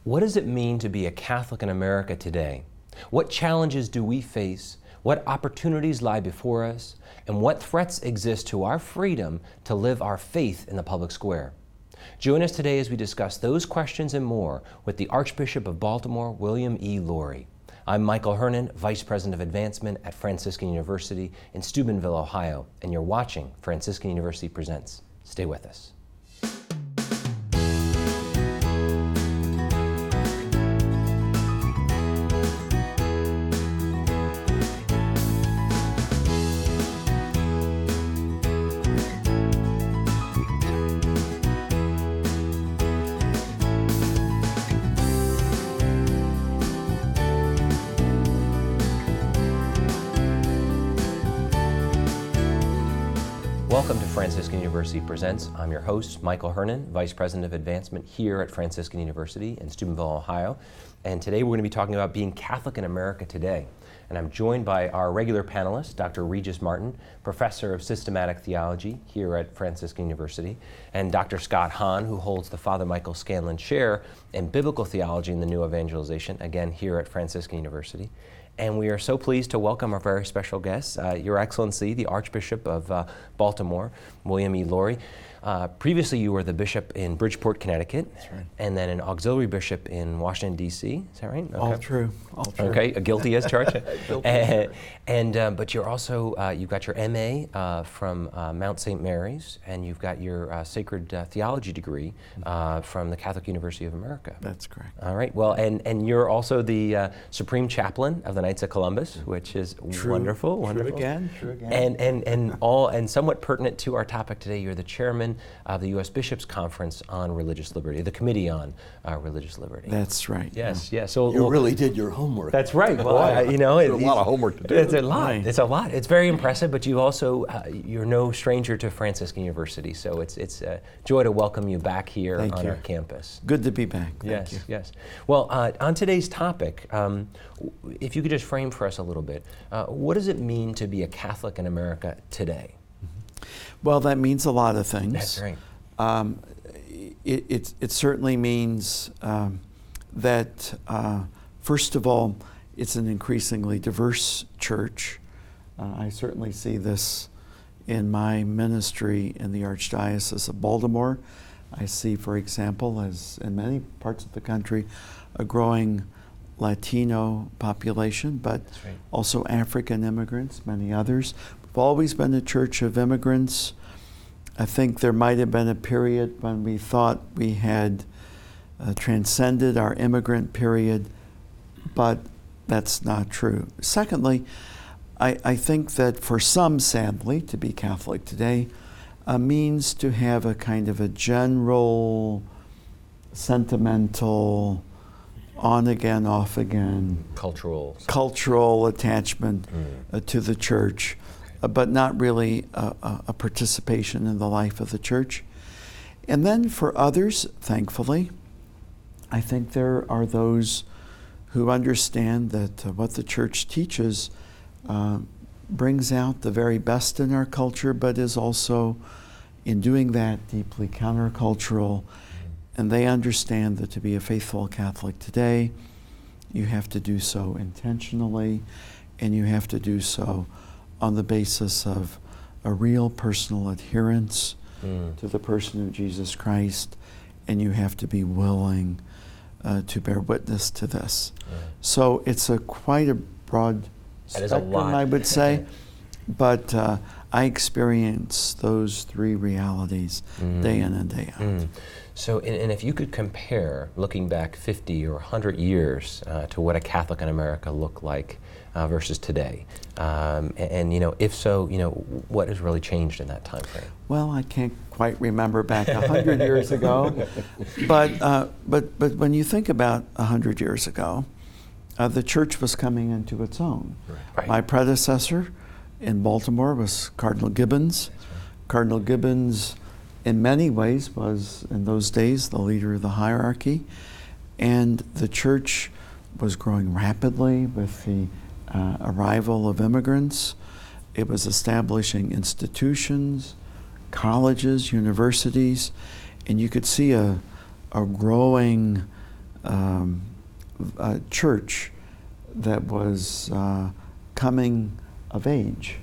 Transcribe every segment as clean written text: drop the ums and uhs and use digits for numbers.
What does it mean to be a Catholic in America today? What challenges do we face? What opportunities lie before us? And what threats exist to our freedom to live our faith in the public square? Join us today as we discuss those questions and more with the Archbishop of Baltimore, William E. Lori. I'm Michael Hernon, Vice President of Advancement at Franciscan University in Steubenville, Ohio, and you're watching Franciscan University Presents. Stay with us. Welcome to Franciscan University Presents. I'm your host, Michael Hernon, Vice President of Advancement here at Franciscan University in Steubenville, Ohio. And today we're going to be talking about being Catholic in America today. And I'm joined by our regular panelist, Dr. Regis Martin, Professor of Systematic Theology here at Franciscan University, and Dr. Scott Hahn, who holds the Father Michael Scanlon Chair in Biblical Theology in the New Evangelization, again here at Franciscan University. And we are so pleased to welcome our very special guest, Your Excellency, the Archbishop of Baltimore, William E. Lori. Previously, you were the bishop in Bridgeport, Connecticut. That's right. And then an auxiliary bishop in Washington, D.C. Is that right? Okay. All true. Okay, guilty as charged. Guilty. But you're also, you've got your M.A. From Mount St. Mary's, and you've got your Sacred Theology degree from the Catholic University of America. That's correct. All right, well, and you're also the Supreme Chaplain of the Knights of Columbus, which is wonderful. True again. And somewhat pertinent to our topic today, you're the chairman of the U.S. Bishops' Conference on Religious Liberty, the Committee on Religious Liberty. That's right. Yes, yeah. yes. So you really did your homework. That's right. Well, a lot of homework to do. It's a lot. Right. It's a lot. It's very impressive. But you also you're no stranger to Franciscan University, so it's a joy to welcome you back here on our campus. Good to be back. Yes, Thank you. yes. Well, on today's topic, if you could just frame for us a little bit, what does it mean to be a Catholic in America today? Well, that means a lot of things. That's right. It certainly means that, first of all, it's an increasingly diverse church. I certainly see this in my ministry in the Archdiocese of Baltimore. I see, for example, as in many parts of the country, a growing Latino population, but also African immigrants, many others. We've always been a church of immigrants. I think there might have been a period when we thought we had transcended our immigrant period, but that's not true. Secondly, I think that for some, sadly, to be Catholic today means to have a kind of a general, sentimental, on again, off again, cultural attachment to the church, but not really a participation in the life of the church. And then for others, thankfully, I think there are those who understand that what the church teaches brings out the very best in our culture, but is also, in doing that, deeply countercultural. And they understand that to be a faithful Catholic today, you have to do so intentionally, and you have to do so on the basis of a real personal adherence to the person of Jesus Christ, and you have to be willing to bear witness to this. So it's quite a broad spectrum, I would say, but I experience those three realities day in and day out. So, and if you could compare, looking back 50 or 100 years to what a Catholic in America looked like versus today, and if so, what has really changed in that time frame? Well, I can't quite remember back 100 years ago, but when you think about 100 years ago, the church was coming into its own. Right. My predecessor in Baltimore was Cardinal Gibbons. Cardinal Gibbons, in many ways, was in those days the leader of the hierarchy, and the church was growing rapidly with the arrival of immigrants. It was establishing institutions, colleges, universities, and you could see a growing church that was coming of age.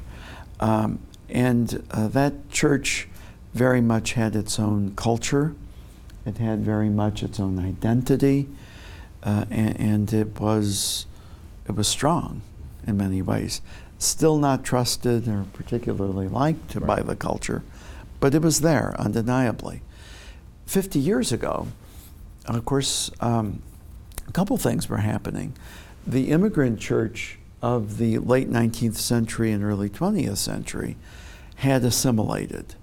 And that church very much had its own culture. It had very much its own identity, and it was strong in many ways. Still not trusted or particularly liked by the culture, but it was there undeniably. 50 years ago, of course, a couple things were happening. The immigrant church of the late 19th century and early 20th century had assimilated.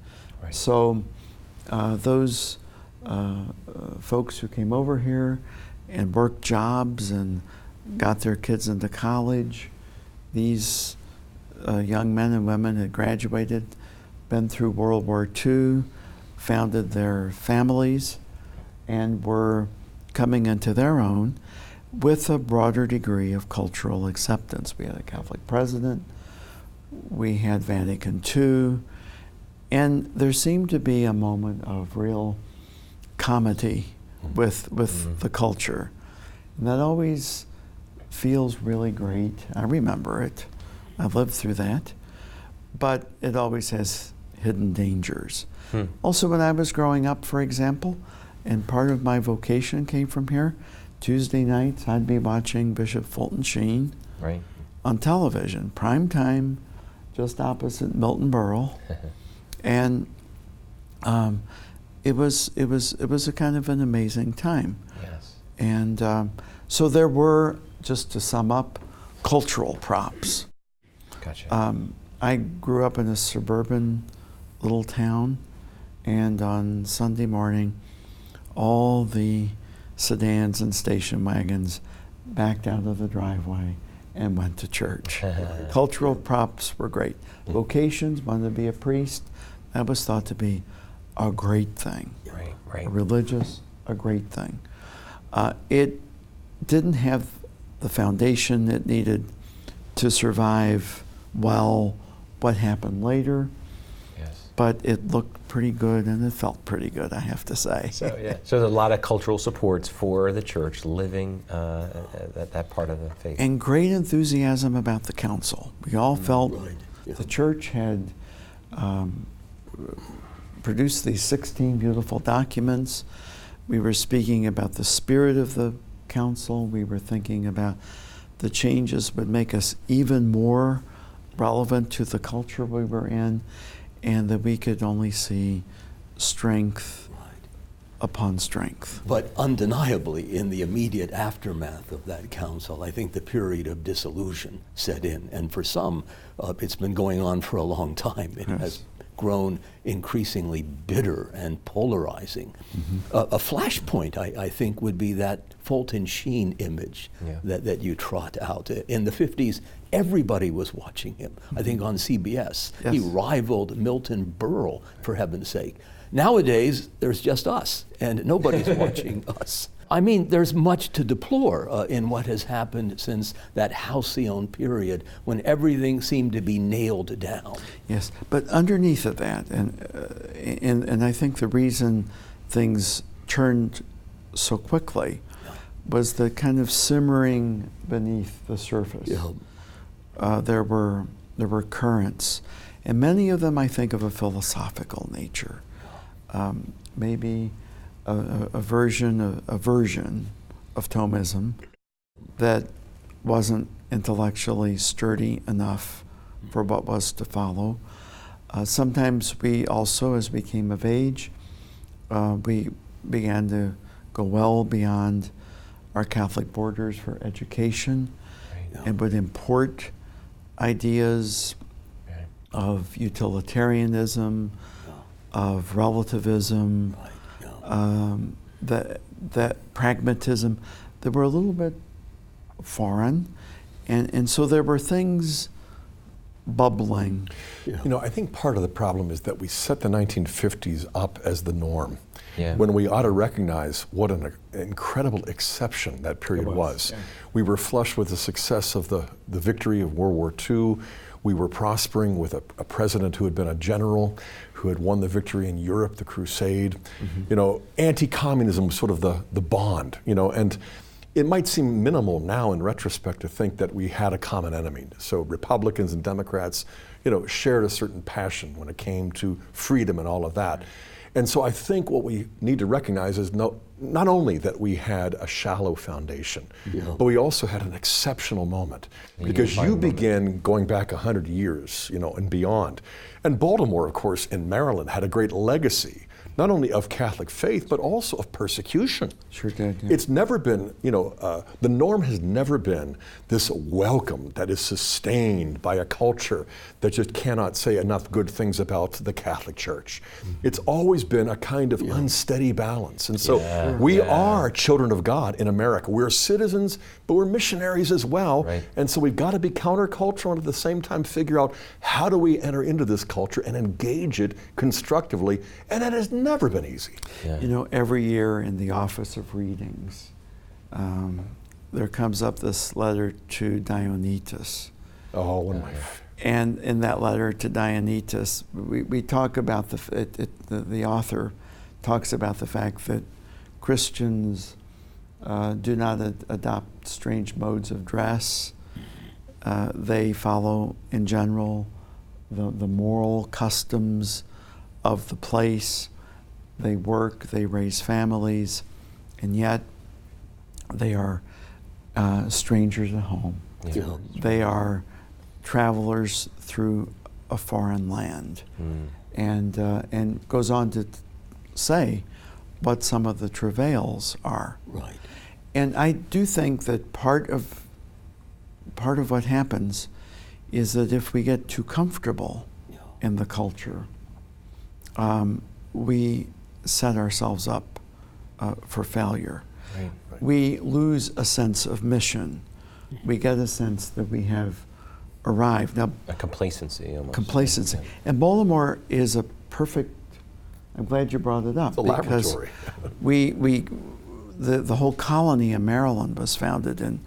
Right. So those folks who came over here and worked jobs and got their kids into college, these young men and women had graduated, been through World War II, founded their families, and were coming into their own with a broader degree of cultural acceptance. We had a Catholic president, we had Vatican II, and there seemed to be a moment of real comity with the culture. And that always feels really great. I remember it. I've lived through that. But it always has hidden dangers. Also, when I was growing up, for example, and part of my vocation came from here, Tuesday nights I'd be watching Bishop Fulton Sheen on television, prime time, just opposite Milton Berle. And it was a kind of an amazing time. Yes. And so there were, just to sum up, cultural props. Gotcha. I grew up in a suburban little town, and on Sunday morning, all the sedans and station wagons backed out of the driveway and went to church. Cultural props were great. Vocations, wanted to be a priest, that was thought to be a great thing. Right. Religious, a great thing. It didn't have the foundation it needed to survive well what happened later. Yes. But it looked pretty good and it felt pretty good, I have to say. So there's a lot of cultural supports for the church living that part of the faith. And great enthusiasm about the council. We all felt the church had produced these 16 beautiful documents. We were speaking about the spirit of the council. We were thinking about the changes would make us even more relevant to the culture we were in, and that we could only see strength upon strength. But undeniably, in the immediate aftermath of that council, I think the period of disillusion set in. And for some, it's been going on for a long time. It has grown increasingly bitter and polarizing. A flashpoint, I think, would be that Fulton Sheen image that you trot out. In the 50s, everybody was watching him. I think on CBS, he rivaled Milton Berle, for heaven's sake. Nowadays, there's just us, and nobody's watching us. I mean, there's much to deplore in what has happened since that halcyon period when everything seemed to be nailed down. Yes, but underneath of that, and I think the reason things turned so quickly was the kind of simmering beneath the surface. There were currents, and many of them I think of a philosophical nature. Maybe a version of Thomism that wasn't intellectually sturdy enough for what was to follow. Sometimes we also, as we came of age, we began to go well beyond our Catholic borders for education and would import ideas of utilitarianism, of relativism, that pragmatism that were a little bit foreign, and so there were things bubbling. You know, I think part of the problem is that we set the 1950s up as the norm, Yeah. when we ought to recognize what an incredible exception that period was. Yeah. We were flush with the success of the victory of World War II. We were prospering with a president who had been a general, who had won the victory in Europe, the Crusade. You know, anti-communism was sort of the bond, you know, and it might seem minimal now in retrospect to think that we had a common enemy. So Republicans and Democrats, you know, shared a certain passion when it came to freedom and all of that. And so I think what we need to recognize is not only that we had a shallow foundation, but we also had an exceptional moment. Because you begin going back 100 years, you know, and beyond. And Baltimore, of course, in Maryland, had a great legacy, not only of Catholic faith, but also of persecution. Sure did. Yeah. It's never been, you know, the norm has never been this welcome that is sustained by a culture that just cannot say enough good things about the Catholic Church. It's always been a kind of unsteady balance. And so we are children of God in America. We're citizens, but we're missionaries as well. Right. And so we've got to be countercultural and at the same time figure out how do we enter into this culture and engage it constructively. And that has never been easy. Yeah. You know, every year in the Office of Readings, there comes up this letter to Dionysius. Oh, one of my And in that letter to Dionysius, we talk about the author talks about the fact that Christians do not adopt strange modes of dress. They follow, in general, the moral customs of the place. They work, they raise families, and yet they are strangers at home. Yeah. They are travelers through a foreign land, and goes on to say what some of the travails are. Right. And I do think that part of what happens is that if we get too comfortable in the culture, we set ourselves up for failure. Right. We lose a sense of mission. We get a sense that we have arrived. Now, A complacency almost. complacency. And Baltimore is a perfect, I'm glad you brought it up. It's a because laboratory. the whole colony of Maryland was founded in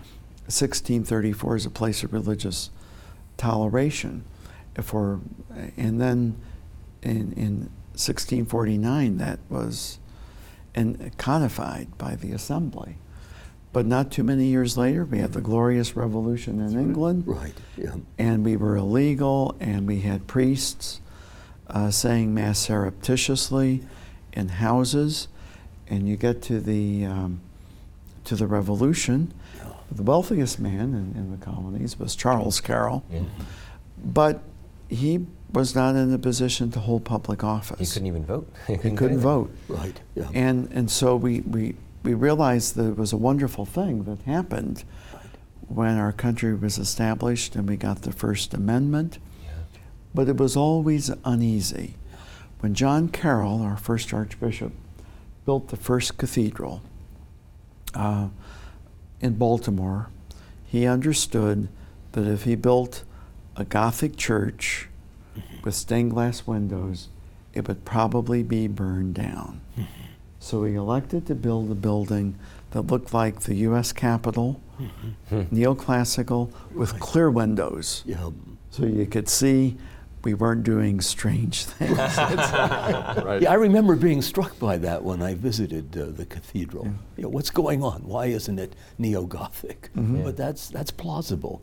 1634 as a place of religious toleration. And then in 1649 that was codified by the Assembly. But not too many years later, we had the Glorious Revolution in England. Right. Yeah. And we were illegal, and we had priests saying Mass surreptitiously in houses. And you get to the Revolution, the wealthiest man in the colonies was Charles Carroll, but he was not in a position to hold public office. He couldn't even vote. He couldn't vote. Right. Yeah. And so we realized that it was a wonderful thing that happened when our country was established and we got the First Amendment. But it was always uneasy. When John Carroll, our first Archbishop, built the first cathedral in Baltimore, he understood that if he built a Gothic church with stained glass windows, it would probably be burned down. So he elected to build a building that looked like the U.S. Capitol, neoclassical, with clear windows. Yeah. So you could see we weren't doing strange things. Right. Yeah, I remember being struck by that when I visited the cathedral. You know, what's going on? Why isn't it neo-Gothic? But that's plausible.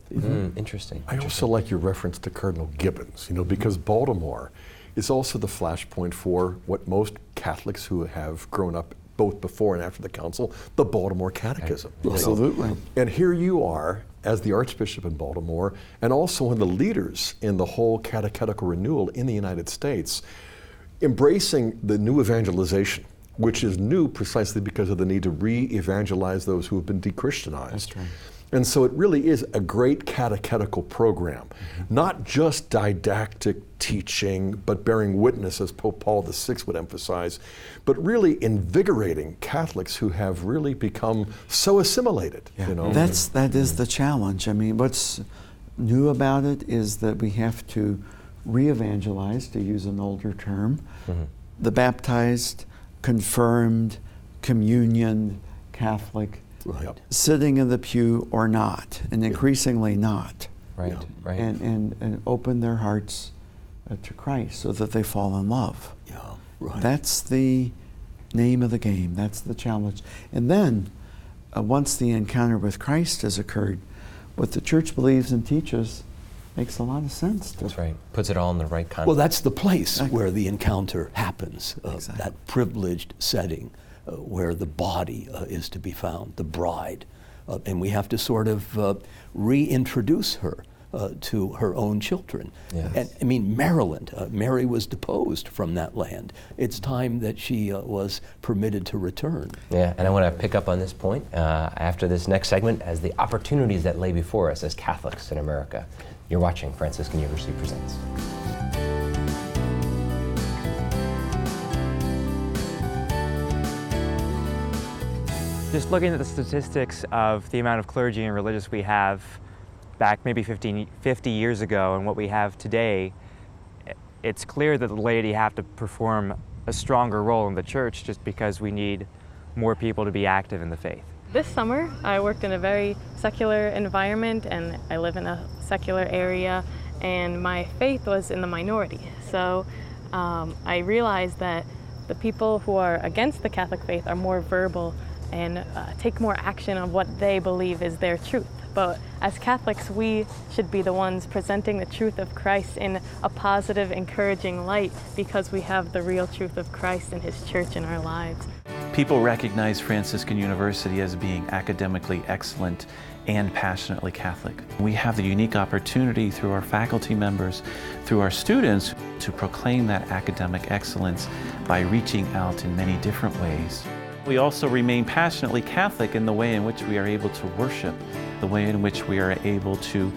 Interesting. I also like your reference to Cardinal Gibbons, you know, because Baltimore is also the flashpoint for what most Catholics who have grown up both before and after the council, the Baltimore Catechism. you know. Absolutely. And here you are as the Archbishop in Baltimore and also one of the leaders in the whole catechetical renewal in the United States, embracing the new evangelization, which is new precisely because of the need to re-evangelize those who have been de-Christianized. That's right. And so it really is a great catechetical program, not just didactic teaching, but bearing witness, as Pope Paul VI would emphasize, but really invigorating Catholics who have really become so assimilated. You know? That is the challenge. I mean, what's new about it is that we have to re-evangelize, to use an older term, the baptized, confirmed, communion Catholic, Right. sitting in the pew or not, and increasingly not, Right. Right. and open their hearts to Christ so that they fall in love. Yeah, right. That's the name of the game. That's the challenge. And then, once the encounter with Christ has occurred, what the church believes and teaches makes a lot of sense. That's right. Puts it all in the right context. Well, that's the place where the encounter happens, Exactly. that privileged setting where the body is to be found, the bride. And we have to sort of reintroduce her to her own children. Yes. And I mean, Maryland, Mary was deposed from that land. It's time that she was permitted to return. Yeah, and I want to pick up on this point after this next segment as the opportunities that lay before us as Catholics in America. You're watching Franciscan University Presents. Just looking at the statistics of the amount of clergy and religious we have back maybe 50 years ago and what we have today, it's clear that the laity have to perform a stronger role in the church just because we need more people to be active in the faith. This summer, I worked in a very secular environment, and I live in a secular area, and my faith was in the minority. So I realized that the people who are against the Catholic faith are more verbal and take more action on what they believe is their truth. But as Catholics, we should be the ones presenting the truth of Christ in a positive, encouraging light because we have the real truth of Christ and His church in our lives. People recognize Franciscan University as being academically excellent and passionately Catholic. We have the unique opportunity through our faculty members, through our students, to proclaim that academic excellence by reaching out in many different ways. We also remain passionately Catholic in the way in which we are able to worship, the way in which we are able to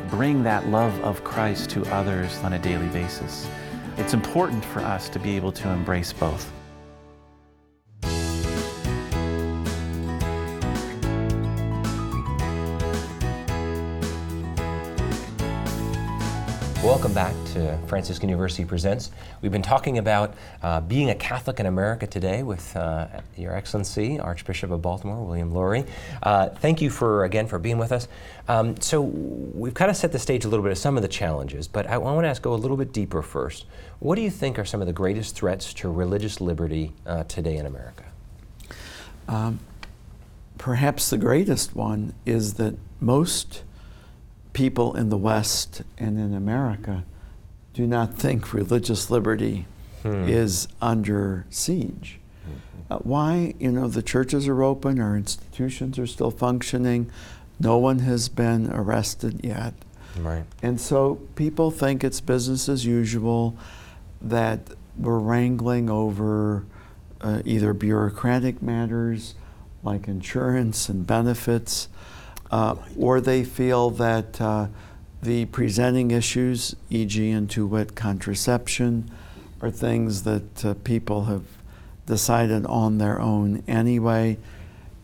bring that love of Christ to others on a daily basis. It's important for us to be able to embrace both. Welcome back to Franciscan University Presents. We've been talking about being a Catholic in America today with Your Excellency, Archbishop of Baltimore, William Lowry. Thank you for being with us. So we've kind of set the stage a little bit of some of the challenges, but I want to go a little bit deeper first. What do you think are some of the greatest threats to religious liberty today in America? Perhaps the greatest one is that most people in the West and in America do not think religious liberty is under siege. Why? The churches are open, our institutions are still functioning, no one has been arrested yet. Right. And so people think it's business as usual, that we're wrangling over either bureaucratic matters like insurance and benefits, or they feel that the presenting issues, e.g. and to wit contraception, are things that people have decided on their own anyway,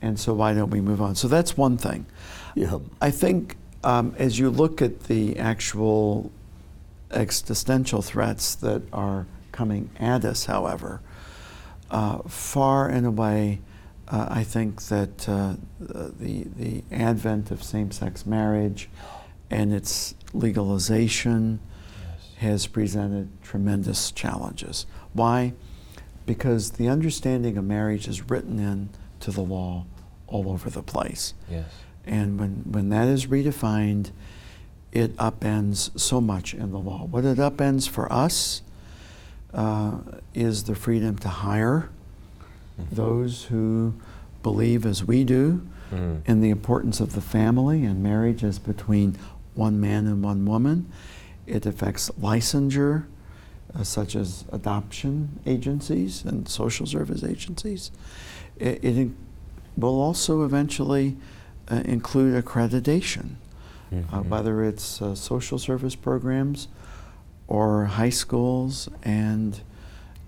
and so why don't we move on? So that's one thing. Yeah. I think as you look at the actual existential threats that are coming at us, however, far and away, I think that the advent of same-sex marriage and its legalization has presented tremendous challenges. Why? Because the understanding of marriage is written into the law all over the place. Yes. And when that is redefined, it upends so much in the law. What it upends for us is the freedom to hire those who believe as we do in the importance of the family and marriage as between one man and one woman. It affects licensure, such as adoption agencies and social service agencies. It will also eventually include accreditation, whether it's social service programs or high schools and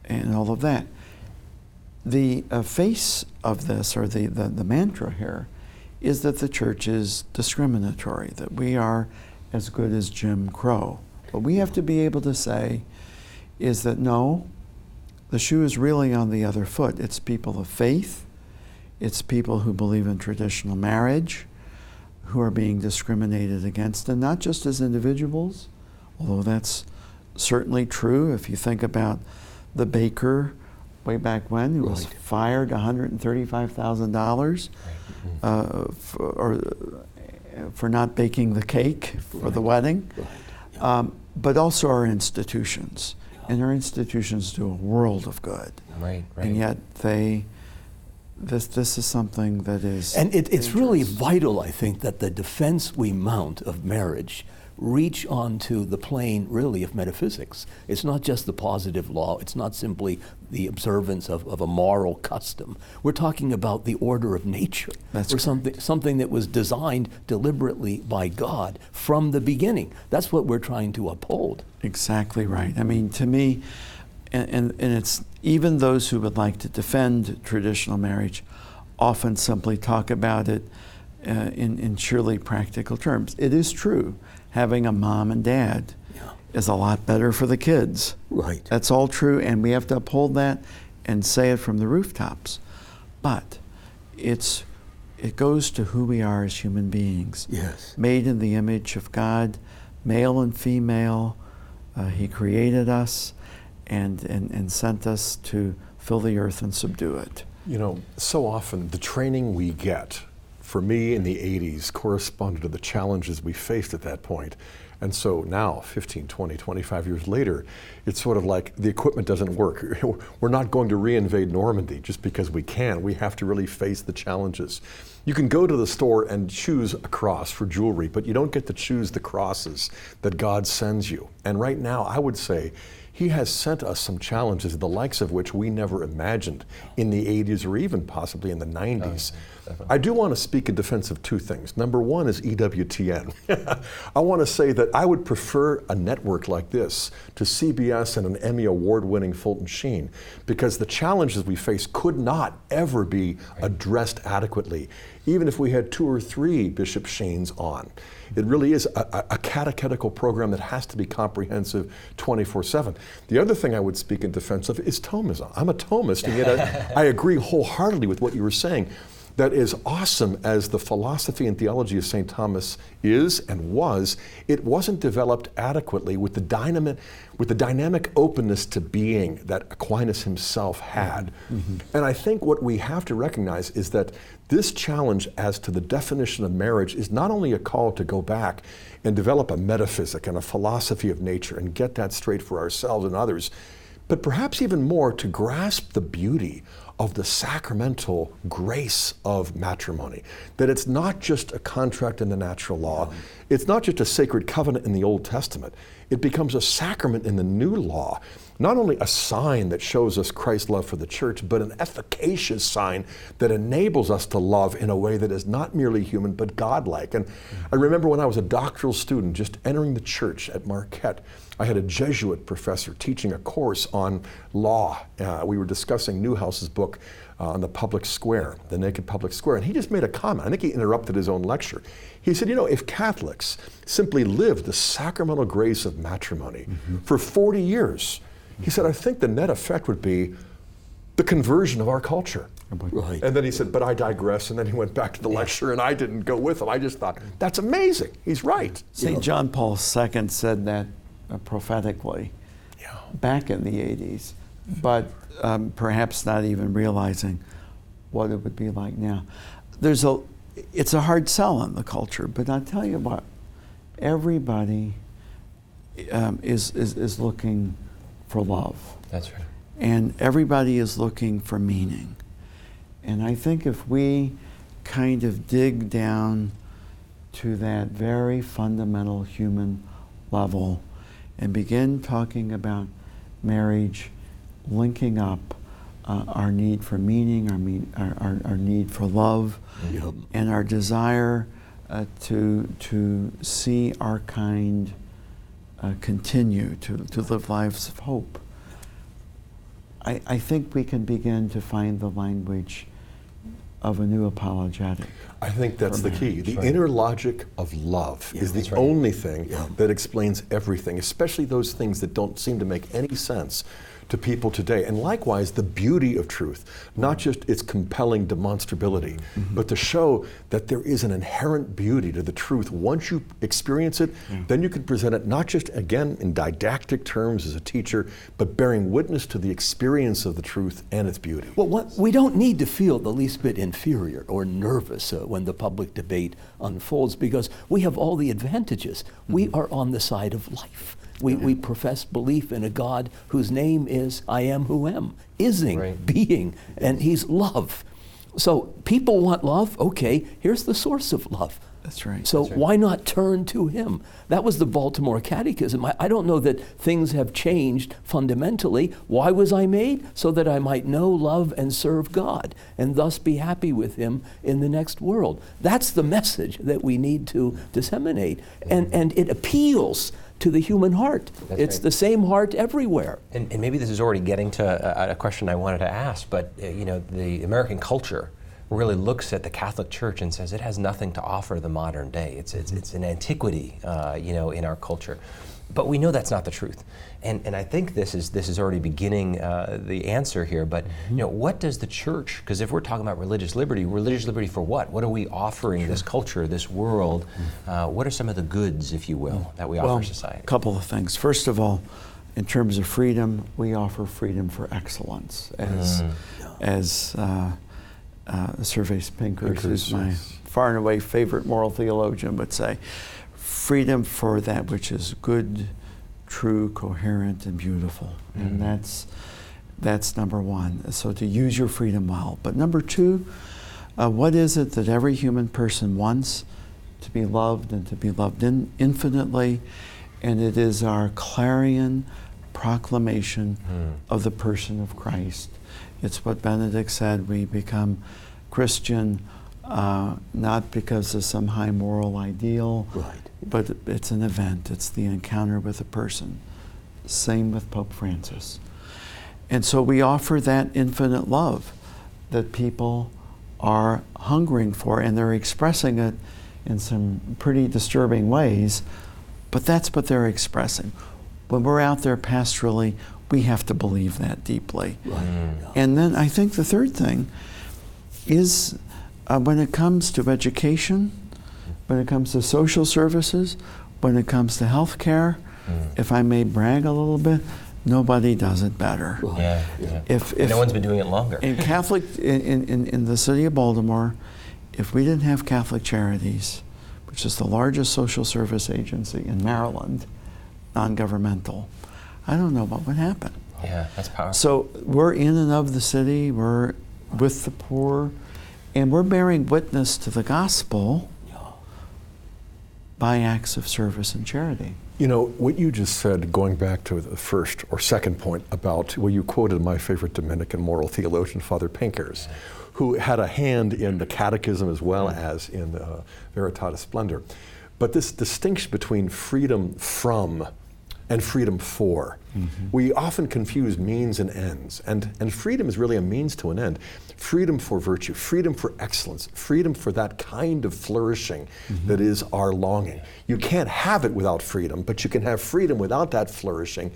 all of that. The face of this, or the mantra here, is that the church is discriminatory, that we are as good as Jim Crow. What we have to be able to say is that no, the shoe is really on the other foot. It's people of faith, it's people who believe in traditional marriage, who are being discriminated against, and not just as individuals, although that's certainly true if you think about the baker way back when who was fired $135,000 for not baking the cake for the wedding. But also our institutions. And our institutions do a world of good. Right. And yet this is something that is And it's really vital, I think, that the defense we mount of marriage reach onto the plane, really, of metaphysics. It's not just the positive law. It's not simply the observance of a moral custom. We're talking about the order of nature. That's something that was designed deliberately by God from the beginning. That's what we're trying to uphold. Exactly right. I mean, to me, and it's even those who would like to defend traditional marriage often simply talk about it in surely practical terms. It is true, having a mom and dad is a lot better for the kids. Right. That's all true, and we have to uphold that and say it from the rooftops. But it goes to who we are as human beings. Yes. Made in the image of God, male and female. He created us and sent us to fill the earth and subdue it. You know, so often the training we get, for me in the 80s, corresponded to the challenges we faced at that point. And so now, 15, 20, 25 years later, it's sort of like the equipment doesn't work. We're not going to reinvade Normandy just because we can. We have to really face the challenges. You can go to the store and choose a cross for jewelry, but you don't get to choose the crosses that God sends you. And right now, I would say, He has sent us some challenges, the likes of which we never imagined in the 80s or even possibly in the 90s. I do want to speak in defense of two things. Number one is EWTN. I want to say that I would prefer a network like this to CBS and an Emmy Award-winning Fulton Sheen, because the challenges we face could not ever be addressed adequately, even if we had 2 or 3 Bishop Sheens on. It really is a catechetical program that has to be comprehensive 24/7. The other thing I would speak in defense of is Thomism. I'm a Thomist, and yet I agree wholeheartedly with what you were saying. That is awesome as the philosophy and theology of St. Thomas is and was, it wasn't developed adequately with the dynamic openness to being that Aquinas himself had. Mm-hmm. And I think what we have to recognize is that this challenge as to the definition of marriage is not only a call to go back and develop a metaphysic and a philosophy of nature and get that straight for ourselves and others, but perhaps even more to grasp the beauty of the sacramental grace of matrimony. That it's not just a contract in the natural law, it's not just a sacred covenant in the Old Testament, it becomes a sacrament in the new law. Not only a sign that shows us Christ's love for the church, but an efficacious sign that enables us to love in a way that is not merely human, but godlike. And I remember when I was a doctoral student, just entering the church at Marquette, I had a Jesuit professor teaching a course on law. We were discussing Newhouse's book on the public square, the naked public square, and he just made a comment. I think he interrupted his own lecture. He said, you know, if Catholics simply lived the sacramental grace of matrimony for 40 years, he said, I think the net effect would be the conversion of our culture. Right. And then he said, but I digress, and then he went back to the lecture, and I didn't go with him. I just thought, that's amazing. He's right. St. John Paul II said that prophetically back in the 80s, but perhaps not even realizing what it would be like now. It's a hard sell in the culture, but I'll tell you what, everybody is looking for love. That's right. And everybody is looking for meaning. And I think if we kind of dig down to that very fundamental human level and begin talking about marriage, linking up our need for meaning, our need for love, and our desire to see our kind continue to live lives of hope, I think we can begin to find the language of a new apologetic. I think that's the key. The inner logic of love is the only thing that explains everything, especially those things that don't seem to make any sense to people today. And likewise, the beauty of truth, not just its compelling demonstrability, but to show that there is an inherent beauty to the truth. Once you experience it, then you can present it not just, again, in didactic terms as a teacher, but bearing witness to the experience of the truth and its beauty. Well, we don't need to feel the least bit inferior or nervous when the public debate unfolds, because we have all the advantages. We are on the side of life. We profess belief in a God whose name is I am who am, ising, being, and he's love. So people want love. Okay, here's the source of love. That's right. So why not turn to him? That was the Baltimore Catechism. I don't know that things have changed fundamentally. Why was I made? So that I might know, love, and serve God, and thus be happy with him in the next world. That's the message that we need to disseminate. And it appeals to the human heart. It's the same heart everywhere. And maybe this is already getting to a question I wanted to ask, but the American culture really looks at the Catholic Church and says it has nothing to offer the modern day. It's an antiquity, in our culture. But we know that's not the truth. And I think this is already beginning the answer here. But what does the Church? Because if we're talking about religious liberty for what? What are we offering this culture, this world? What are some of the goods, if you will, that we offer society? A couple of things. First of all, in terms of freedom, we offer freedom for excellence, as Servais Pincus, who's my far and away favorite moral theologian, would say. Freedom for that which is good, true, coherent, and beautiful. And that's number one. So to use your freedom well. But number two, what is it that every human person wants? To be loved, and to be loved infinitely. And it is our clarion proclamation of the person of Christ. It's what Benedict said, we become Christian not because of some high moral ideal, but it's an event, it's the encounter with a person. Same with Pope Francis. And so we offer that infinite love that people are hungering for, and they're expressing it in some pretty disturbing ways, but that's what they're expressing. When we're out there pastorally, we have to believe that deeply. And then I think the third thing is when it comes to education, when it comes to social services, when it comes to health care, if I may brag a little bit, nobody does it better. If no one's been doing it longer. In the city of Baltimore, if we didn't have Catholic Charities, which is the largest social service agency in Maryland, non-governmental, I don't know what would happen. Yeah, that's powerful. So we're in and of the city, we're with the poor, and we're bearing witness to the gospel by acts of service and charity. You know, what you just said, going back to the first or second point about, well, you quoted my favorite Dominican moral theologian, Father Pincus, who had a hand in the Catechism as well as in Veritatis Splendor. But this distinction between freedom from and freedom for. We often confuse means and ends, and freedom is really a means to an end. Freedom for virtue, freedom for excellence, freedom for that kind of flourishing that is our longing. You can't have it without freedom, but you can have freedom without that flourishing.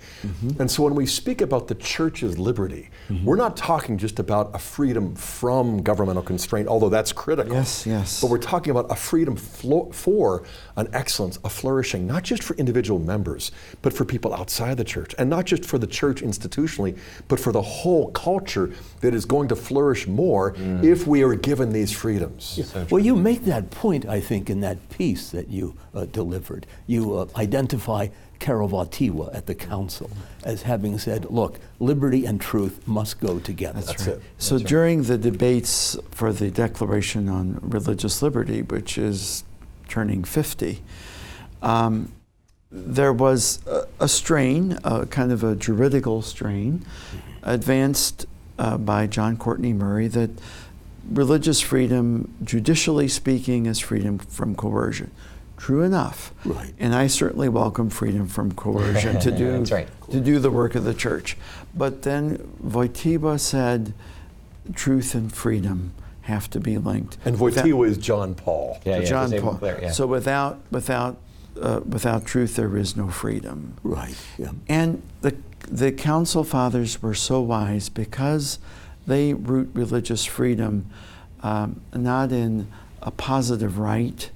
And so when we speak about the church's liberty, we're not talking just about a freedom from governmental constraint, although that's critical. Yes. But we're talking about a freedom for an excellence, a flourishing, not just for individual members, but for people outside the church. And not just for the church institutionally, but for the whole culture that is going to flourish more if we are given these freedoms. So well, you make that point, I think, in that piece that you delivered. You identify Caravatiwa at the council as having said, look, liberty and truth must go together. That's right. So during the debates for the Declaration on Religious Liberty, which is turning 50, there was a strain, kind of a juridical strain, advanced by John Courtney Murray that religious freedom, judicially speaking, is freedom from coercion. True enough. And I certainly welcome freedom from coercion to do the work of the church. But then Wojtyła said truth and freedom have to be linked. And Wojtyła is John Paul. John Paul. So without without truth there is no freedom. Right. Yeah. And the Council Fathers were so wise because they root religious freedom not in a positive right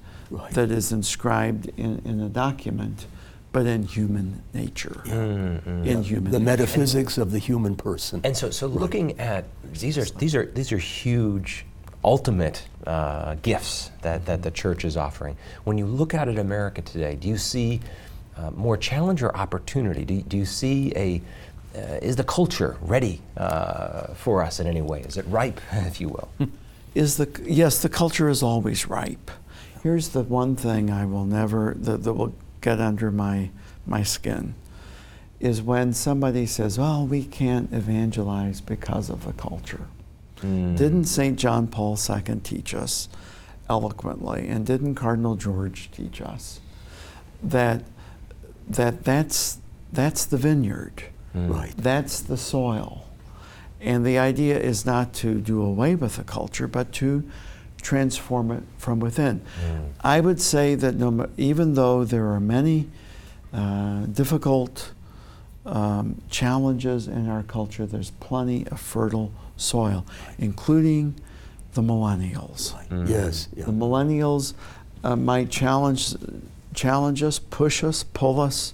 that is inscribed in a document, but in human nature. In human the metaphysics of the human person. And so looking at these are huge, ultimate gifts that the church is offering. When you look out at America today, do you see more challenge or opportunity? Do you see is the culture ready for us in any way? Is it ripe, if you will? Yes, the culture is always ripe. Here's the one thing I will never, that will get under my skin, is when somebody says, well, we can't evangelize because of the culture. Didn't St. John Paul II teach us eloquently, and didn't Cardinal George teach us that's the vineyard, Right. that's the soil. And the idea is not to do away with the culture, but to transform it from within. I would say that even though there are many difficult challenges in our culture, there's plenty of fertile soil, including the millennials. Yes. Yeah. The millennials might challenge us, push us, pull us,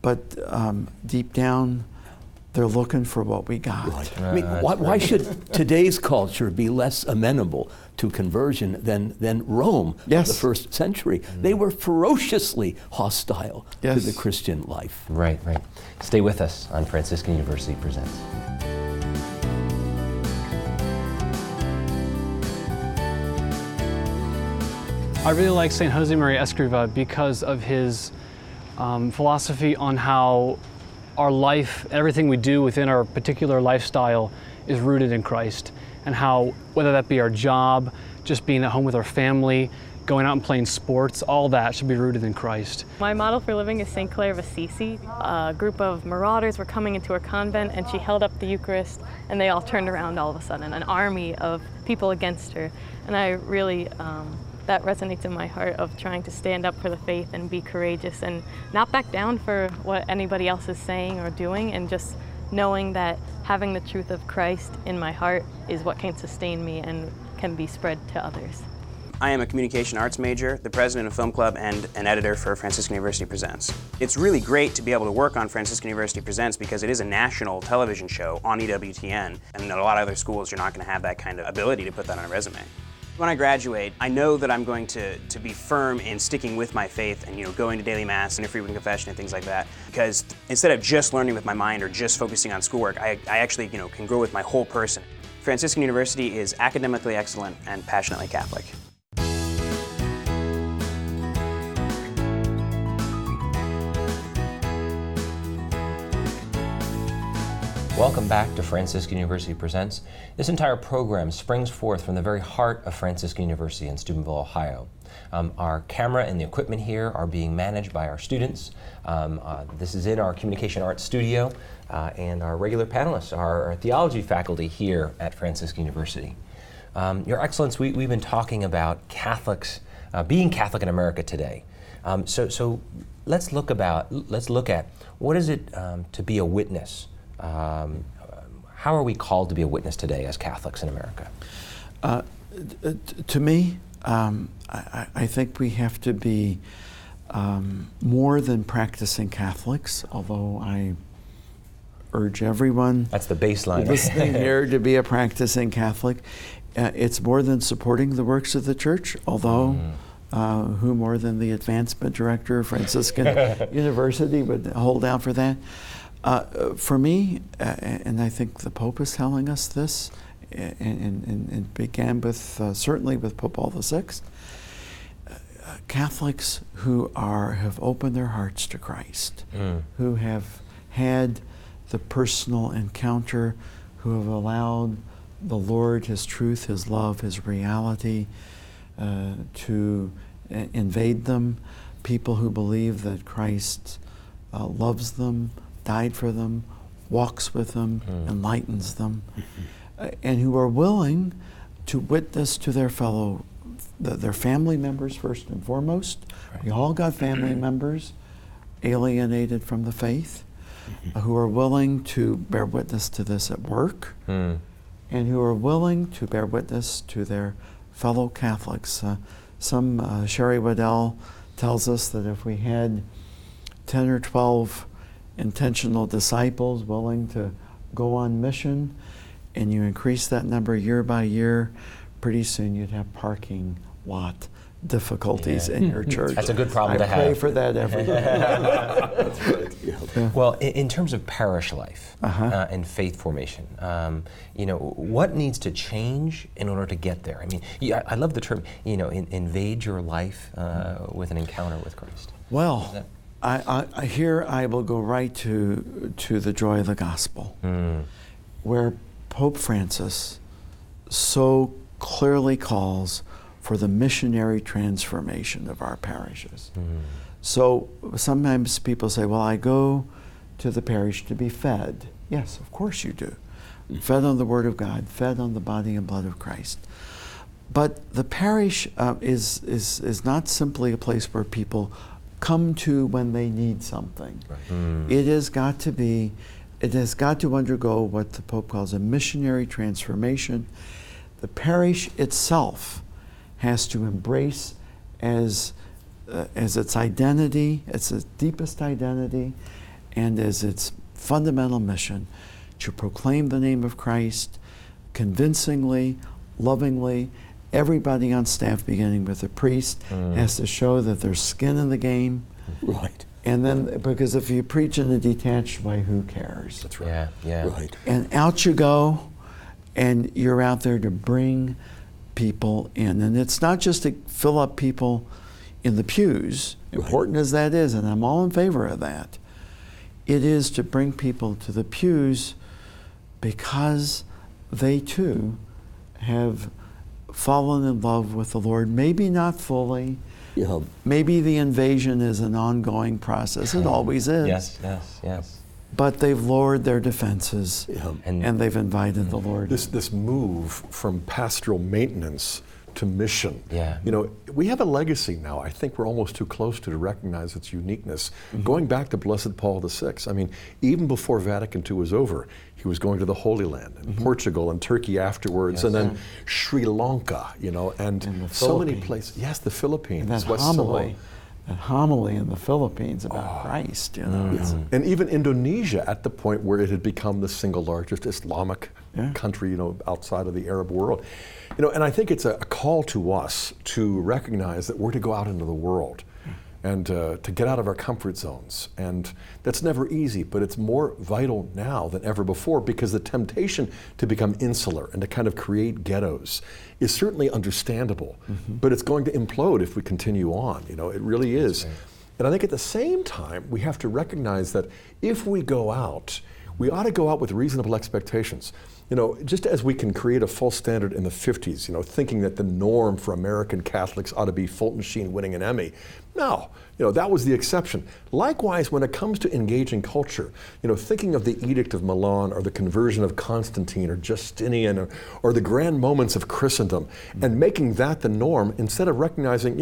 but deep down, they're looking for what we got. Right. I mean, why should today's culture be less amenable to conversion than Rome of the first century? They were ferociously hostile to the Christian life. Right. Stay with us on Franciscan University Presents. I really like St. Josemaria Escriva because of his philosophy on how our life, everything we do within our particular lifestyle is rooted in Christ, and how, whether that be our job, just being at home with our family, going out and playing sports, all that should be rooted in Christ. My model for living is St. Clare of Assisi. A group of marauders were coming into her convent, and she held up the Eucharist, and they all turned around all of a sudden, an army of people against her. And I really, that resonates in my heart of trying to stand up for the faith and be courageous and not back down for what anybody else is saying or doing, and just knowing that having the truth of Christ in my heart is what can sustain me and can be spread to others. I am a communication arts major, the president of Film Club, and an editor for Franciscan University Presents. It's really great to be able to work on Franciscan University Presents because it is a national television show on EWTN, and in a lot of other schools you're not going to have that kind of ability to put that on a resume. When I graduate, I know that I'm going to be firm in sticking with my faith and going to daily mass and a frequent confession and things like that. Because instead of just learning with my mind or just focusing on schoolwork, I actually can grow with my whole person. Franciscan University is academically excellent and passionately Catholic. Welcome back to Franciscan University Presents. This entire program springs forth from the very heart of Franciscan University in Steubenville, Ohio. Our camera and the equipment here are being managed by our students. This is in our communication arts studio, and our regular panelists are our theology faculty here at Franciscan University. Your Excellence, we've been talking about Catholics, being Catholic in America today. So let's look at what is it to be a witness. How are we called to be a witness today as Catholics in America? To me, I think we have to be more than practicing Catholics, although I urge everyone that's the baseline listening here to be a practicing Catholic. It's more than supporting the works of the Church, although who more than the advancement director of Franciscan University would hold down for that. For me, and I think the Pope is telling us this, and began with certainly with Pope Paul VI, Catholics who have opened their hearts to Christ, who have had the personal encounter, who have allowed the Lord, His truth, His love, His reality to invade them, people who believe that Christ loves them, died for them, walks with them, enlightens them, and who are willing to witness to their fellow they're family members first and foremost. Right. We all got family members alienated from the faith, who are willing to bear witness to this at work, and who are willing to bear witness to their fellow Catholics. Sherry Waddell tells us that if we had 10 or 12 intentional disciples willing to go on mission, and you increase that number year by year, pretty soon you'd have parking lot difficulties in your church. That's a good problem to have. I pray for that every day. That's right. Yeah. Well, in terms of parish life and faith formation, what needs to change in order to get there? I mean, I love the term, invade your life with an encounter with Christ. Well, I will go right to the joy of the gospel, where Pope Francis so clearly calls for the missionary transformation of our parishes. So sometimes people say, well, I go to the parish to be fed. Yes, of course you do. Fed on the Word of God, fed on the body and blood of Christ. But the parish is not simply a place where people come to when they need something. Right. It has got to undergo what the Pope calls a missionary transformation. The parish itself has to embrace as its identity, its deepest identity, and as its fundamental mission to proclaim the name of Christ convincingly, lovingly. Everybody on staff, beginning with the priest, has to show that there's skin in the game. Right. And then, because if you preach in a detached way, who cares? That's right. Yeah. Right. And out you go, and you're out there to bring people in. And it's not just to fill up people in the pews, important as that is, and I'm all in favor of that. It is to bring people to the pews because they too have fallen in love with the Lord, maybe not fully. Yeah. Maybe the invasion is an ongoing process. It always is. Yes. But they've lowered their defenses, and they've invited the Lord. This move from pastoral maintenance to mission. Yeah. We have a legacy now. I think we're almost too close to recognize its uniqueness. Going back to Blessed Paul VI, I mean, even before Vatican II was over, he was going to the Holy Land, and Portugal and Turkey afterwards, and then Sri Lanka, and so many places. Yes, the Philippines. And that homily in the Philippines about Christ, And even Indonesia, at the point where it had become the single largest Islamic country, outside of the Arab world. And I think it's a call to us to recognize that we're to go out into the world and to get out of our comfort zones. And that's never easy, but it's more vital now than ever before, because the temptation to become insular and to kind of create ghettos is certainly understandable, but it's going to implode if we continue on. It really is. And I think at the same time, we have to recognize that if we go out, we ought to go out with reasonable expectations. Just as we can create a false standard in the 50s, thinking that the norm for American Catholics ought to be Fulton Sheen winning an Emmy. No, that was the exception. Likewise, when it comes to engaging culture, thinking of the Edict of Milan or the conversion of Constantine or Justinian or the grand moments of Christendom, and making that the norm instead of recognizing,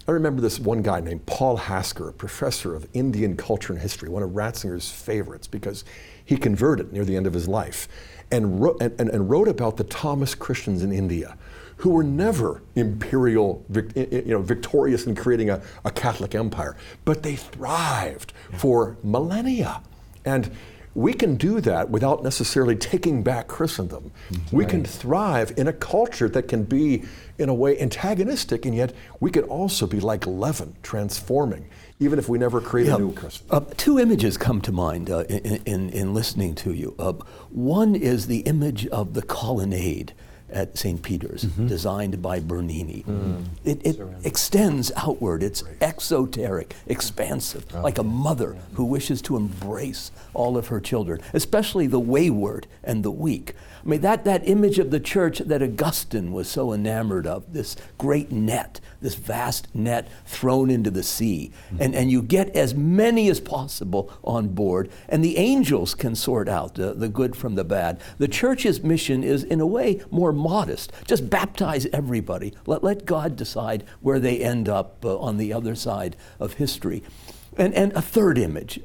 I remember this one guy named Paul Hasker, a professor of Indian culture and history, one of Ratzinger's favorites, because he converted near the end of his life, and wrote about the Thomas Christians in India, who were never imperial, victorious in creating a Catholic empire, but they thrived for millennia. And we can do that without necessarily taking back Christendom. We can thrive in a culture that can be, in a way, antagonistic, and yet we can also be like leaven, transforming, even if we never create a new Christendom. Two images come to mind in listening to you. One is the image of the colonnade at St. Peter's, designed by Bernini. It extends outward. It's exoteric, expansive, like a mother who wishes to embrace all of her children, especially the wayward and the weak. I mean, that image of the church that Augustine was so enamored of, this great net, this vast net thrown into the sea, and you get as many as possible on board, and the angels can sort out the good from the bad. The church's mission is, in a way, more modest. Just baptize everybody. Let God decide where they end up on the other side of history. And a third image,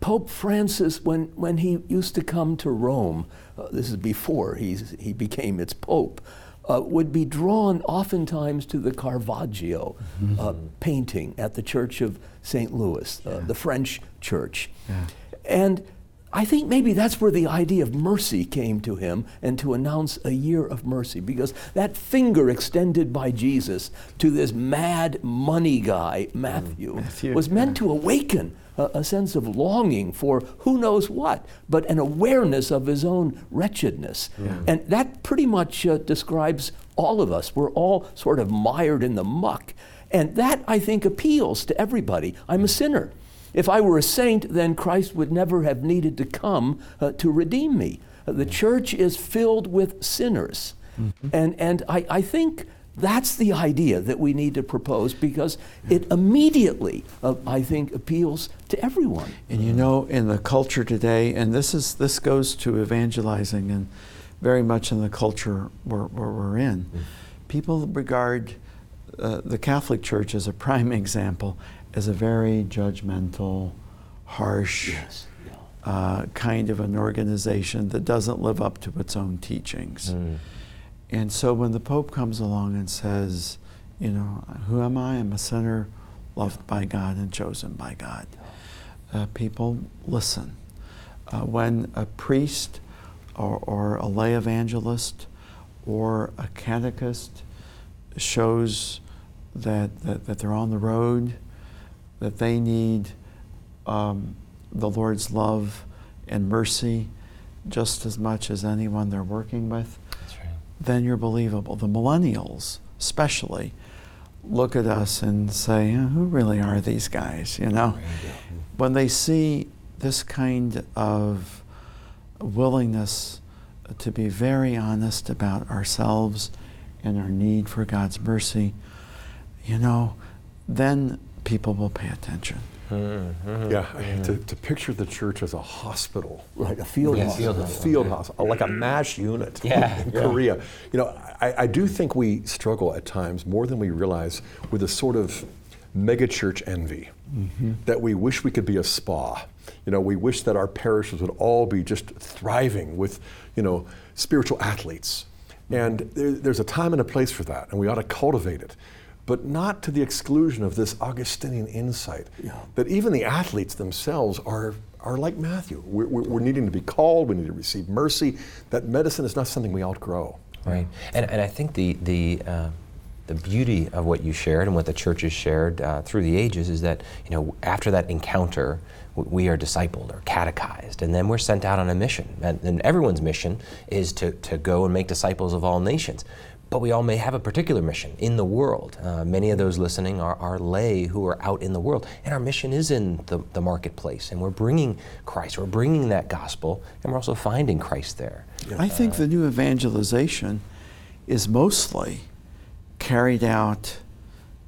Pope Francis, when he used to come to Rome, this is before he became its pope, would be drawn oftentimes to the Caravaggio painting at the Church of St. Louis, the French church. Yeah. And I think maybe that's where the idea of mercy came to him, and to announce a year of mercy, because that finger extended by Jesus to this mad money guy, Matthew, was meant to awaken a sense of longing for who knows what, but an awareness of his own wretchedness. Yeah. And that pretty much describes all of us. We're all sort of mired in the muck. And that, I think, appeals to everybody. I'm a sinner. If I were a saint, then Christ would never have needed to come to redeem me. The church is filled with sinners. And I think that's the idea that we need to propose, because it immediately, I think, appeals to everyone. And you know, in the culture today, and this goes to evangelizing, and very much in the culture where we're in, people regard the Catholic Church as a prime example, as a very judgmental, harsh, kind of an organization that doesn't live up to its own teachings. And so when the Pope comes along and says, you know, who am I? I'm a sinner loved by God and chosen by God. People listen. When a priest or a lay evangelist or a catechist shows that they're on the road, that they need the Lord's love and mercy just as much as anyone they're working with, then you're believable. The millennials, especially, look at us and say, who really are these guys, you know? When they see this kind of willingness to be very honest about ourselves and our need for God's mercy, you know, then people will pay attention. To picture the church as a hospital, like a field hospital, like a MASH unit in Korea. You know, I do think we struggle at times more than we realize with a sort of megachurch envy, that we wish we could be a spa. You know, we wish that our parishes would all be just thriving with, you know, spiritual athletes. And there's a time and a place for that, and we ought to cultivate it. But not to the exclusion of this Augustinian insight that even the athletes themselves are like Matthew. We're needing to be called, we need to receive mercy. That medicine is not something we outgrow. Right, and I think the beauty of what you shared and what the church has shared through the ages is that, you know, after that encounter, we are discipled or catechized, and then we're sent out on a mission. And everyone's mission is to go and make disciples of all nations. But we all may have a particular mission in the world. Many of those listening are lay who are out in the world. And our mission is in the marketplace. And we're bringing Christ, we're bringing that gospel, and we're also finding Christ there. I think the new evangelization is mostly carried out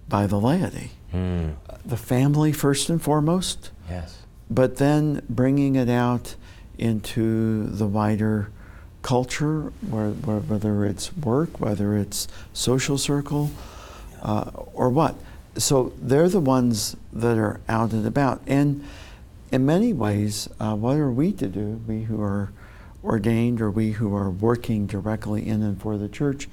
by the laity. The family first and foremost. Yes. But then bringing it out into the wider culture, whether it's work, whether it's social circle, or what. So they're the ones that are out and about. And in many ways, what are we to do, we who are ordained or we who are working directly in and for the church?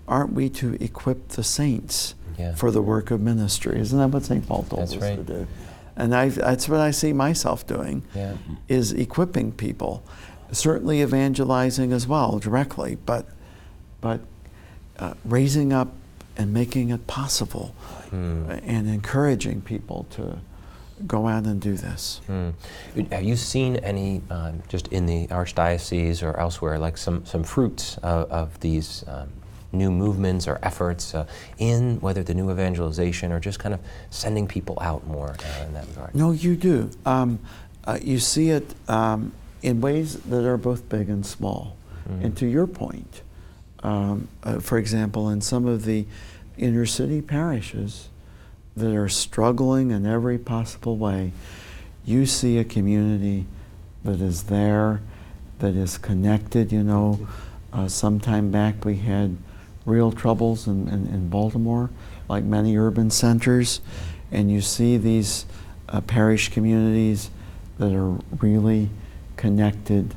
Aren't we to equip the saints for the work of ministry? Isn't that what St. Paul told us to do? And that's what I see myself doing, is equipping people. Certainly evangelizing as well, directly, but raising up and making it possible and encouraging people to go out and do this. Have you seen any, just in the Archdiocese or elsewhere, like some fruits of these new movements or efforts in whether the new evangelization or just kind of sending people out more in that regard? No, you do. You see it in ways that are both big and small. And to your point, for example, in some of the inner city parishes that are struggling in every possible way, you see a community that is there, that is connected, you know, Some time back we had real troubles in Baltimore, like many urban centers, and you see these parish communities that are really connected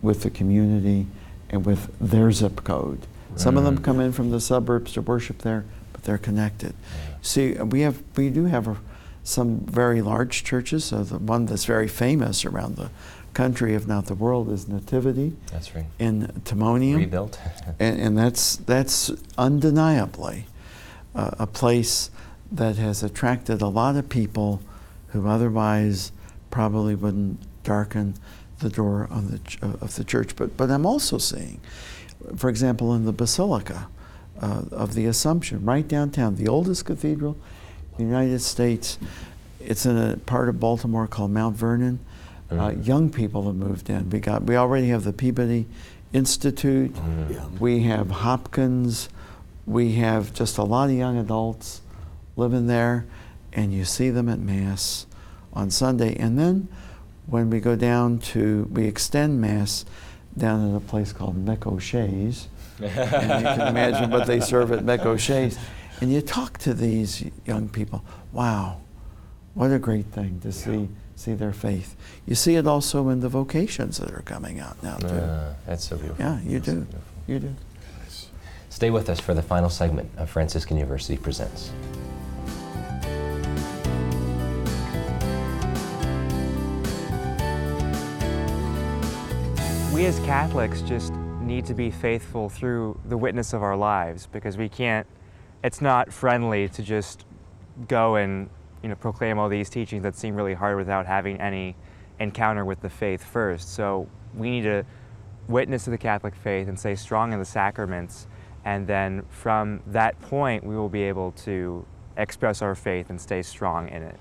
with the community and with their zip code. Some of them come in from the suburbs to worship there, but they're connected. See, we do have some very large churches. So the one that's very famous around the country, if not the world, is Nativity. That's right. In Timonium. Rebuilt. and that's undeniably a place that has attracted a lot of people who otherwise probably wouldn't darken the door on of the church. But I'm also seeing, for example, in the Basilica of the Assumption, right downtown, the oldest cathedral in the United States. It's in a part of Baltimore called Mount Vernon. Young people have moved in. We already have the Peabody Institute. We have Hopkins. We have just a lot of young adults living there, and you see them at Mass on Sunday. And then when we go down we extend Mass down at a place called McO'Shea's. And you can imagine what they serve at McO'Shea's. And you talk to these young people. Wow, what a great thing to see their faith. You see it also in the vocations that are coming out now too. That's so beautiful. Yeah, you do. You do. Stay with us for the final segment of Franciscan University Presents. We as Catholics just need to be faithful through the witness of our lives, because it's not friendly to just go and proclaim all these teachings that seem really hard without having any encounter with the faith first. So we need to witness to the Catholic faith and stay strong in the sacraments, and then from that point we will be able to express our faith and stay strong in it.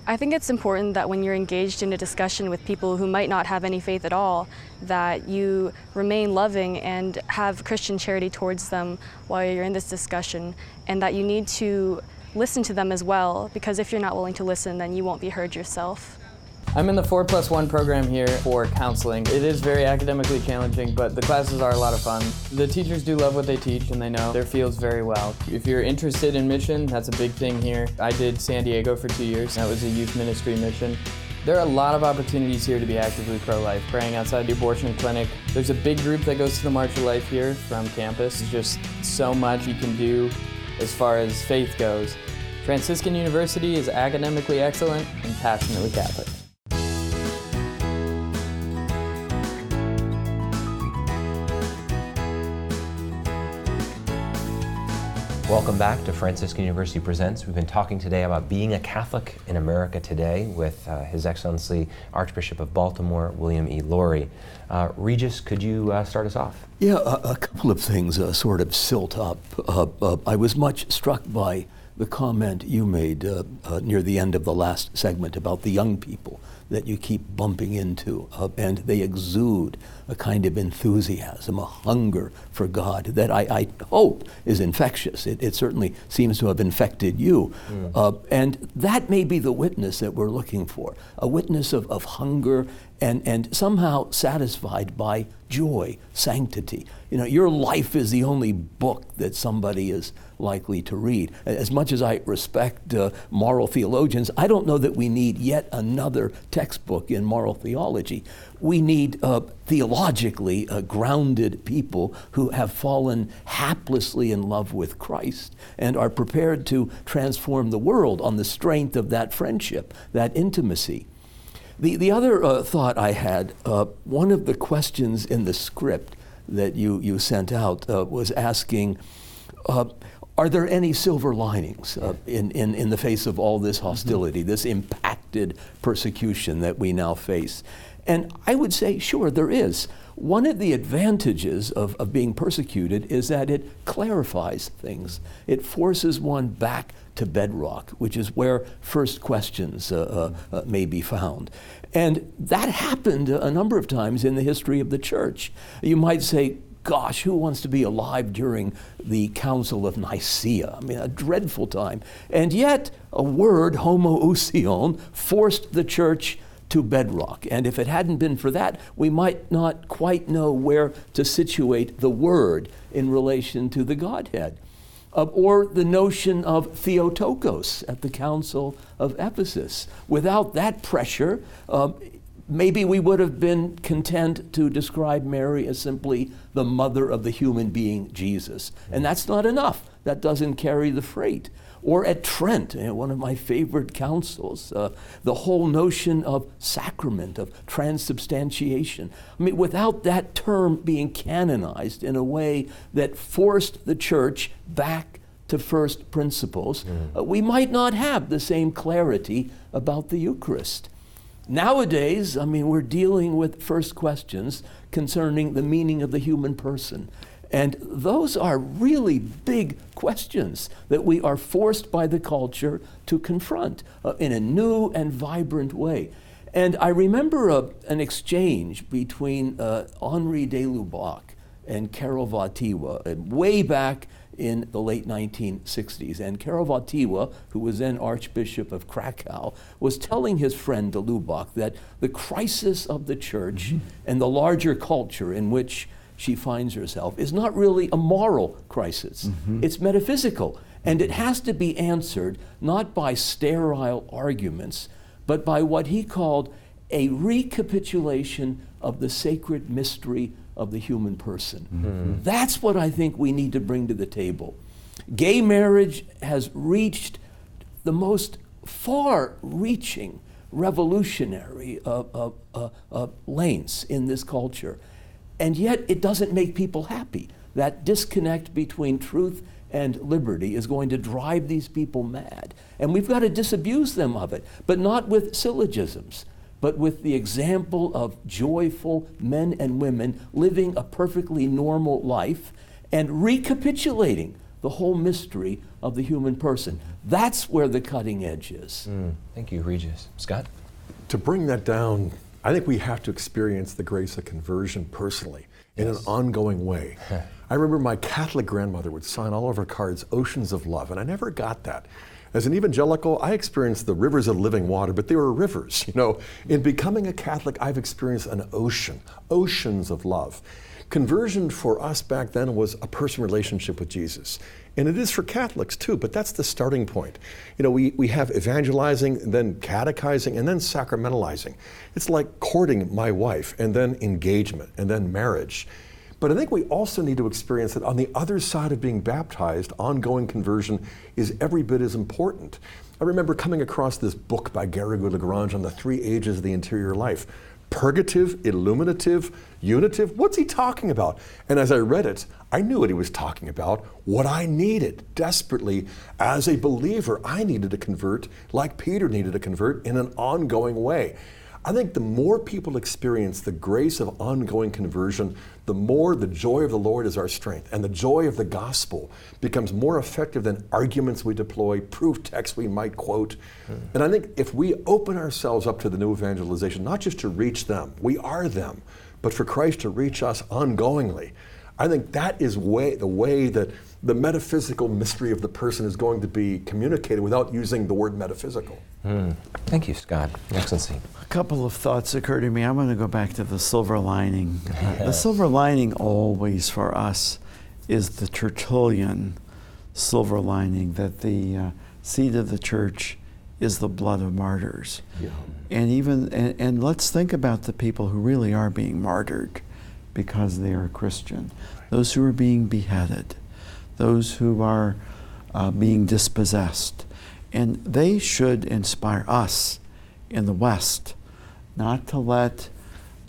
I think it's important that when you're engaged in a discussion with people who might not have any faith at all, that you remain loving and have Christian charity towards them while you're in this discussion, and that you need to listen to them as well, because if you're not willing to listen, then you won't be heard yourself. I'm in the 4+1 program here for counseling. It is very academically challenging, but the classes are a lot of fun. The teachers do love what they teach, and they know their fields very well. If you're interested in mission, that's a big thing here. I did San Diego for 2 years. That was a youth ministry mission. There are a lot of opportunities here to be actively pro-life, praying outside the abortion clinic. There's a big group that goes to the March of Life here from campus. There's just so much you can do as far as faith goes. Franciscan University is academically excellent and passionately Catholic. Welcome back to Franciscan University Presents. We've been talking today about being a Catholic in America today with His Excellency Archbishop of Baltimore, William E. Lori. Regis, could you start us off? Yeah, a couple of things sort of silt up. I was much struck by the comment you made near the end of the last segment about the young people that you keep bumping into, and they exude a kind of enthusiasm, a hunger for God that I hope is infectious. It certainly seems to have infected you. And that may be the witness that we're looking for, a witness of hunger and somehow satisfied by joy, sanctity. Your life is the only book that somebody is likely to read. As much as I respect moral theologians, I don't know that we need yet another textbook in moral theology. We need theologically grounded people who have fallen haplessly in love with Christ and are prepared to transform the world on the strength of that friendship, that intimacy. The other thought I had, one of the questions in the script that you sent out was asking, are there any silver linings in the face of all this hostility, this impacted persecution that we now face? And I would say, sure, there is. One of the advantages of being persecuted is that it clarifies things. It forces one back to bedrock, which is where first questions may be found. And that happened a number of times in the history of the church. You might say, gosh, who wants to be alive during the Council of Nicaea? I mean, a dreadful time. And yet, a word, homoousion, forced the church to bedrock. And if it hadn't been for that, we might not quite know where to situate the Word in relation to the Godhead. Or the notion of Theotokos at the Council of Ephesus. Without that pressure, maybe we would have been content to describe Mary as simply the mother of the human being, Jesus. And that's not enough. That doesn't carry the freight. Or at Trent, one of my favorite councils, the whole notion of sacrament, of transubstantiation. I mean, without that term being canonized in a way that forced the church back to first principles, we might not have the same clarity about the Eucharist. Nowadays, I mean, we're dealing with first questions concerning the meaning of the human person. And those are really big questions that we are forced by the culture to confront in a new and vibrant way. And I remember an exchange between Henri de Lubac and Karol Wojtyła way back in the late 1960s. And Karol Wojtyła, who was then Archbishop of Krakow, was telling his friend de Lubac that the crisis of the church and the larger culture in which she finds herself is not really a moral crisis. It's metaphysical, and it has to be answered not by sterile arguments, but by what he called a recapitulation of the sacred mystery of the human person. That's what I think we need to bring to the table. Gay marriage has reached the most far-reaching, revolutionary lanes in this culture. And yet it doesn't make people happy. That disconnect between truth and liberty is going to drive these people mad. And we've got to disabuse them of it, but not with syllogisms, but with the example of joyful men and women living a perfectly normal life and recapitulating the whole mystery of the human person. That's where the cutting edge is. Thank you, Regis. Scott? To bring that down, I think we have to experience the grace of conversion personally in an ongoing way. I remember my Catholic grandmother would sign all of her cards, Oceans of Love, and I never got that. As an evangelical, I experienced the rivers of living water, but they were rivers. You know, in becoming a Catholic, I've experienced an ocean, oceans of love. Conversion for us back then was a personal relationship with Jesus. And it is for Catholics too, but that's the starting point. You know, we have evangelizing, and then catechizing, and then sacramentalizing. It's like courting my wife, and then engagement, and then marriage. But I think we also need to experience that on the other side of being baptized, ongoing conversion is every bit as important. I remember coming across this book by Garrigou-Lagrange on the 3 ages of the interior life. Purgative, illuminative, unitive, what's he talking about? And as I read it, I knew what he was talking about, what I needed desperately as a believer. I needed to convert like Peter needed to convert in an ongoing way. I think the more people experience the grace of ongoing conversion, the more the joy of the Lord is our strength. And the joy of the gospel becomes more effective than arguments we deploy, proof texts we might quote. And I think if we open ourselves up to the new evangelization, not just to reach them, we are them, but for Christ to reach us ongoingly, I think that is the way that the metaphysical mystery of the person is going to be communicated without using the word metaphysical. Thank you, Scott. Excellency. A couple of thoughts occur to me. I want to go back to the silver lining. The silver lining always for us is the Tertullian silver lining, that the seat of the church is the blood of martyrs. And let's think about the people who really are being martyred because they are Christian. Those who are being beheaded, those who are being dispossessed. And they should inspire us in the West not to let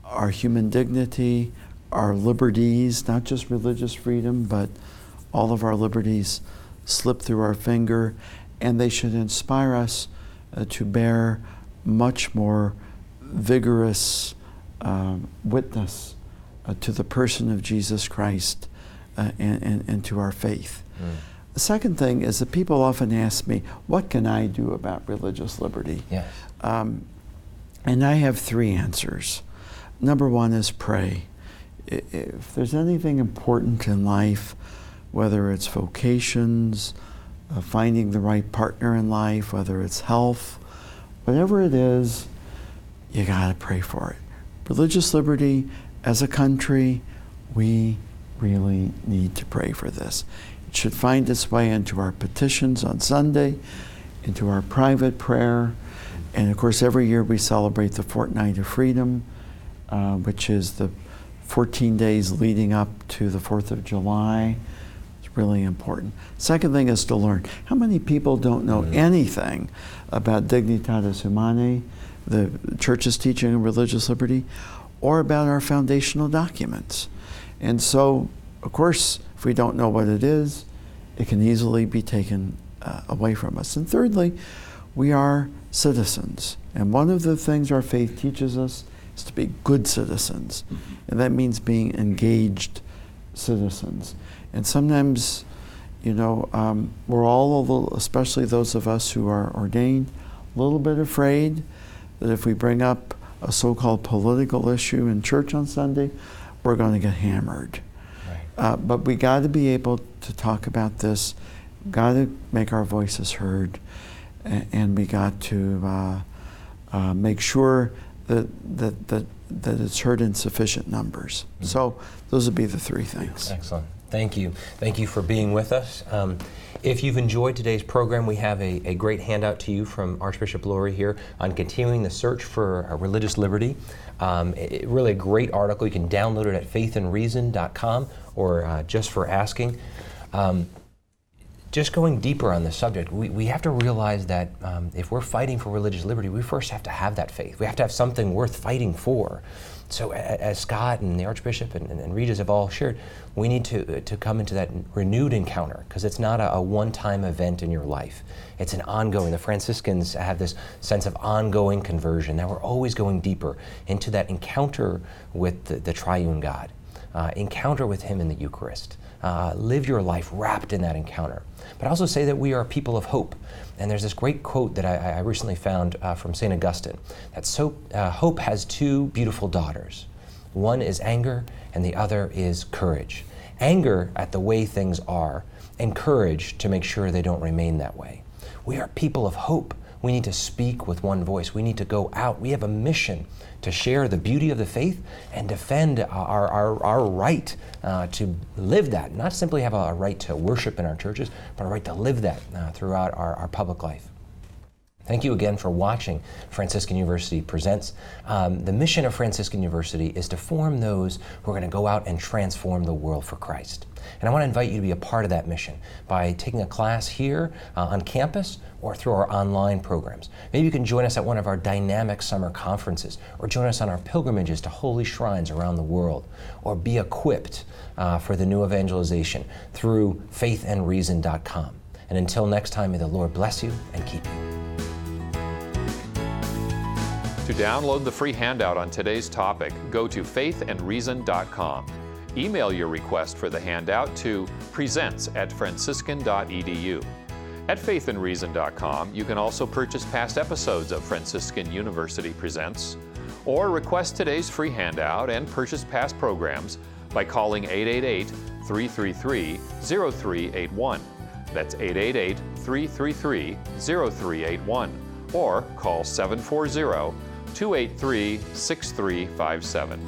our human dignity, our liberties, not just religious freedom, but all of our liberties slip through our finger. And they should inspire us to bear much more vigorous witness to the person of Jesus Christ and to our faith. The second thing is that people often ask me, what can I do about religious liberty? Yes. And I have 3 answers. Number 1 is pray. If there's anything important in life, whether it's vocations, finding the right partner in life, whether it's health, whatever it is, you got to pray for it. Religious liberty, as a country, we really need to pray for this. It should find its way into our petitions on Sunday, into our private prayer, and of course every year we celebrate the Fortnight of Freedom, which is the 14 days leading up to the 4th of July. It's really important. Second thing is to learn. How many people don't know anything about Dignitatis Humanae, the Church's teaching on religious liberty, or about our foundational documents? And so, of course, if we don't know what it is, it can easily be taken away from us. And thirdly, we are citizens. And one of the things our faith teaches us is to be good citizens. And that means being engaged citizens. And sometimes, you know, we're all a little, especially those of us who are ordained, a little bit afraid that if we bring up a so-called political issue in church on Sunday, we're going to get hammered. Right. But we got to be able to talk about this, got to make our voices heard, and we got to make sure that it's heard in sufficient numbers. So those would be the three things. Excellent. Thank you. Thank you for being with us. If you've enjoyed today's program, we have a great handout to you from Archbishop Lori here on continuing the search for religious liberty. Really a great article. You can download it at faithandreason.com or just for asking. Just going deeper on the subject, we have to realize that if we're fighting for religious liberty, we first have to have that faith. We have to have something worth fighting for. So as Scott and the Archbishop and Regis have all shared, we need to come into that renewed encounter, because it's not a one-time event in your life. It's an ongoing. The Franciscans have this sense of ongoing conversion, that we're always going deeper into that encounter with the triune God, encounter with Him in the Eucharist. Live your life wrapped in that encounter. But I also say that we are a people of hope. And there's this great quote that I recently found from St. Augustine, that hope has two beautiful daughters. One is anger, and the other is courage. Anger at the way things are, and courage to make sure they don't remain that way. We are people of hope. We need to speak with one voice. We need to go out. We have a mission to share the beauty of the faith and defend our right to live that. Not simply have a right to worship in our churches, but a right to live that throughout our public life. Thank you again for watching Franciscan University Presents. The mission of Franciscan University is to form those who are going to go out and transform the world for Christ. And I want to invite you to be a part of that mission by taking a class here on campus or through our online programs. Maybe you can join us at one of our dynamic summer conferences, or join us on our pilgrimages to holy shrines around the world, or be equipped for the new evangelization through faithandreason.com. And until next time, may the Lord bless you and keep you. To download the free handout on today's topic, go to faithandreason.com. Email your request for the handout to presents@franciscan.edu. At faithandreason.com, you can also purchase past episodes of Franciscan University Presents, or request today's free handout and purchase past programs by calling 888-333-0381. That's 888-333-0381, or call 740-283-6357.